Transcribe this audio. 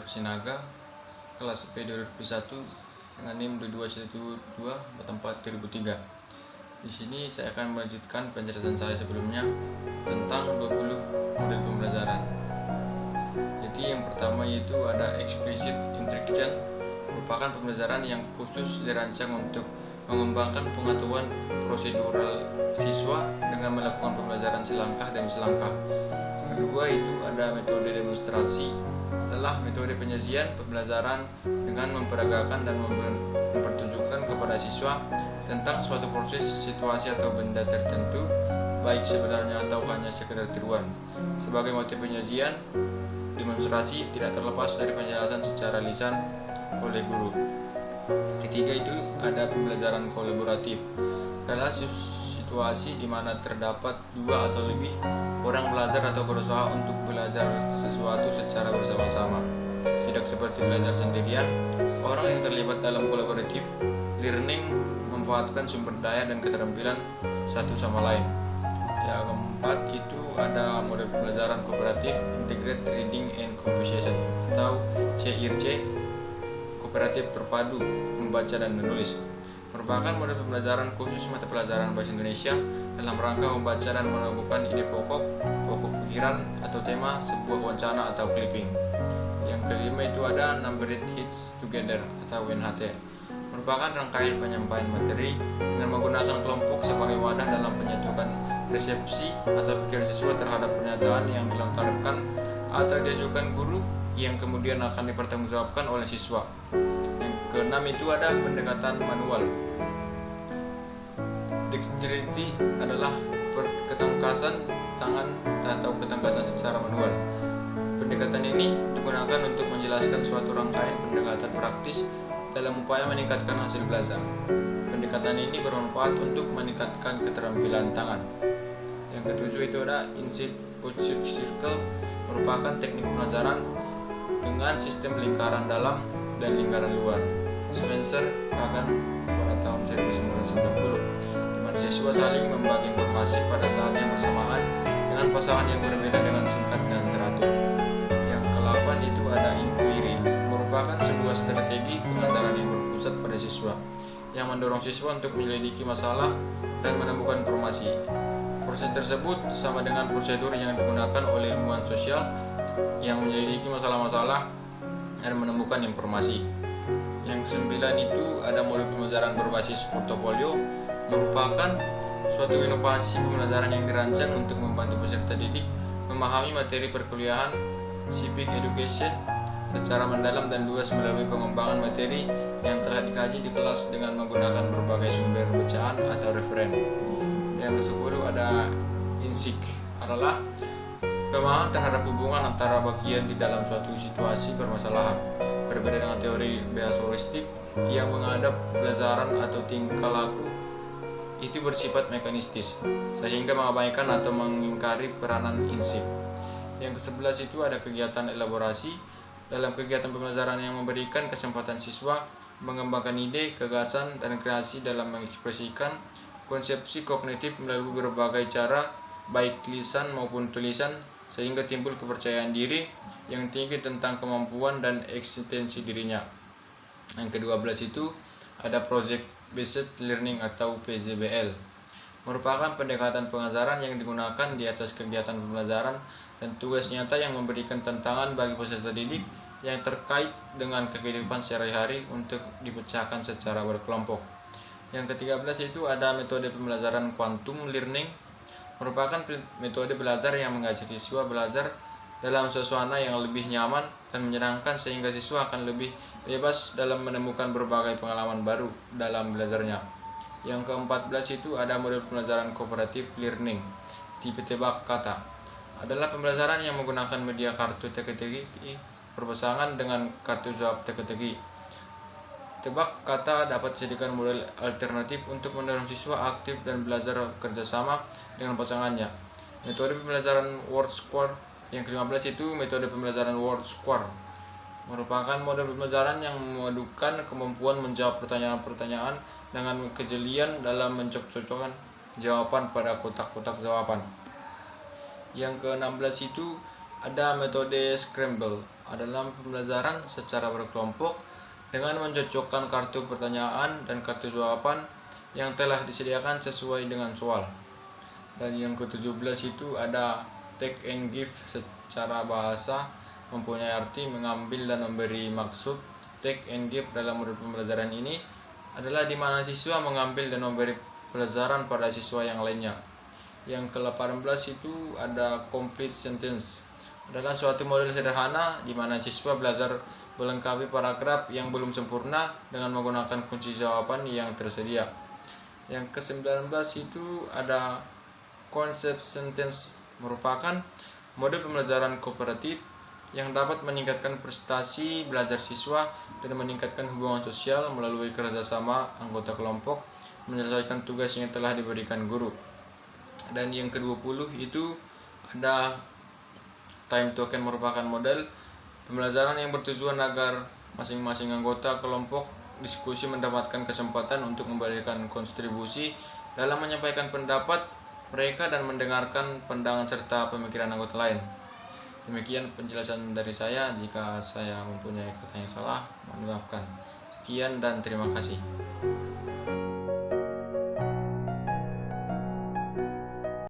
Sinaga, kelas P 2021 dengan NIM 2212 tempat 2003. Di sini saya akan melanjutkan penjelasan saya sebelumnya tentang 20 model pembelajaran. Jadi yang pertama yaitu ada explicit instruction, merupakan pembelajaran yang khusus dirancang untuk mengembangkan pengetahuan prosedural siswa dengan melakukan pembelajaran selangkah demi selangkah. Kedua itu ada metode demonstrasi, adalah metode penyajian pembelajaran dengan memperagakan dan mempertunjukkan kepada siswa tentang suatu proses, situasi atau benda tertentu, baik sebenarnya atau hanya sekedar tiruan. Sebagai motif penyajian, demonstrasi tidak terlepas dari penjelasan secara lisan oleh guru. Ketiga itu ada pembelajaran kolaboratif, adalah situasi di mana terdapat dua atau lebih orang belajar atau berusaha untuk belajar sesuatu secara bersama-sama. Tidak seperti belajar sendirian, orang yang terlibat dalam kolaboratif learning memanfaatkan sumber daya dan keterampilan satu sama lain. Yang keempat itu ada model pembelajaran kooperatif, integrated reading and comprehension atau CIRC, kooperatif terpadu membaca dan menulis. Merupakan model pembelajaran khusus mata pelajaran bahasa Indonesia dalam rangka membaca dan menemukan ide pokok pikiran atau tema sebuah wacana atau clipping. Yang kelima itu ada Numbered Hits Together atau NHT. Merupakan rangkaian penyampaian materi dengan menggunakan kelompok sebagai wadah dalam penyatukan resepsi atau pikiran siswa terhadap pernyataan yang dilontarkan atau diajukan guru yang kemudian akan dipertanggungjawabkan oleh siswa. Yang keenam itu ada pendekatan manual. Dexterity adalah ketangkasan tangan atau ketangkasan secara manual. Pendekatan ini digunakan untuk menjelaskan suatu rangkaian pendekatan praktis dalam upaya meningkatkan hasil belajar. Pendekatan ini bermanfaat untuk meningkatkan keterampilan tangan. Yang ketujuh itu ada inside outside circle, merupakan teknik pembelajaran dengan sistem lingkaran dalam dan lingkaran luar. Spencer Kagan pada tahun 1990, di mana siswa saling membagi informasi pada saat yang bersamaan dengan pasangan yang berbeda dengan singkat dan teratur. Yang ke-8 itu ada inquiry, merupakan sebuah strategi pengajaran yang berpusat pada siswa, yang mendorong siswa untuk menyelidiki masalah dan menemukan informasi. Proses tersebut sama dengan prosedur yang digunakan oleh ilmuwan sosial yang menyelidiki masalah-masalah dan menemukan informasi. Yang ke-9 itu ada model pembelajaran berbasis portofolio, merupakan suatu inovasi pembelajaran yang dirancang untuk membantu peserta didik memahami materi perkuliahan civic education secara mendalam dan luas melalui pengembangan materi yang telah dikaji di kelas dengan menggunakan berbagai sumber bacaan atau referen. Yang ke-10 ada INSIC, adalah pemahaman terhadap hubungan antara bagian di dalam suatu situasi permasalahan. Berbeda dengan teori behavioristik yang menghadap pembelajaran atau tingkah laku itu bersifat mekanistis, sehingga mengabaikan atau mengingkari peranan INSIC. Yang ke-11 itu ada kegiatan elaborasi, dalam kegiatan pembelajaran yang memberikan kesempatan siswa mengembangkan ide, gagasan, dan kreasi dalam mengekspresikan konsepsi kognitif melalui berbagai cara, baik lisan maupun tulisan, sehingga timbul kepercayaan diri yang tinggi tentang kemampuan dan eksistensi dirinya. Yang ke-12 itu ada Project Based Learning atau PZBL, merupakan pendekatan pengajaran yang digunakan di atas kegiatan pembelajaran dan tugas nyata yang memberikan tantangan bagi peserta didik yang terkait dengan kehidupan sehari-hari untuk dipecahkan secara berkelompok. Yang ke-13 itu ada metode pembelajaran quantum learning, merupakan metode belajar yang mengajak siswa belajar dalam suasana yang lebih nyaman dan menyenangkan sehingga siswa akan lebih bebas dalam menemukan berbagai pengalaman baru dalam belajarnya. Yang ke-14 itu ada model pembelajaran kooperatif learning, tipe tebak kata, adalah pembelajaran yang menggunakan media kartu teka-teki berpasangan dengan kartu jawab teka-teki. Tebak kata dapat dijadikan model alternatif untuk mendorong siswa aktif dan belajar kerjasama dengan pasangannya. Metode pembelajaran word square. Yang ke-15 itu metode pembelajaran word square, merupakan model pembelajaran yang memadukan kemampuan menjawab pertanyaan-pertanyaan dengan kejelian dalam mencocokkan jawaban pada kotak-kotak jawaban. Yang ke-16 itu ada metode scramble, adalah pembelajaran secara berkelompok dengan mencocokkan kartu pertanyaan dan kartu jawaban yang telah disediakan sesuai dengan soal. Dan yang ke-17 itu ada take and give. Secara bahasa mempunyai arti mengambil dan memberi maksud. Take and give dalam modul pembelajaran ini adalah di mana siswa mengambil dan memberi pelajaran pada siswa yang lainnya. Yang ke-18 itu ada complete sentence. Adalah suatu model sederhana di mana siswa belajar melengkapi paragraf yang belum sempurna dengan menggunakan kunci jawaban yang tersedia. Yang ke-19 itu ada konsep sentence, merupakan model pembelajaran kooperatif yang dapat meningkatkan prestasi belajar siswa dan meningkatkan hubungan sosial melalui kerjasama anggota kelompok menyelesaikan tugas yang telah diberikan guru. Dan yang ke-20 itu ada time token, merupakan model pembelajaran yang bertujuan agar masing-masing anggota kelompok diskusi mendapatkan kesempatan untuk memberikan kontribusi dalam menyampaikan pendapat mereka dan mendengarkan pandangan serta pemikiran anggota lain. Demikian penjelasan dari saya. Jika saya mempunyai kata yang salah, mohon maafkan. Sekian dan terima kasih.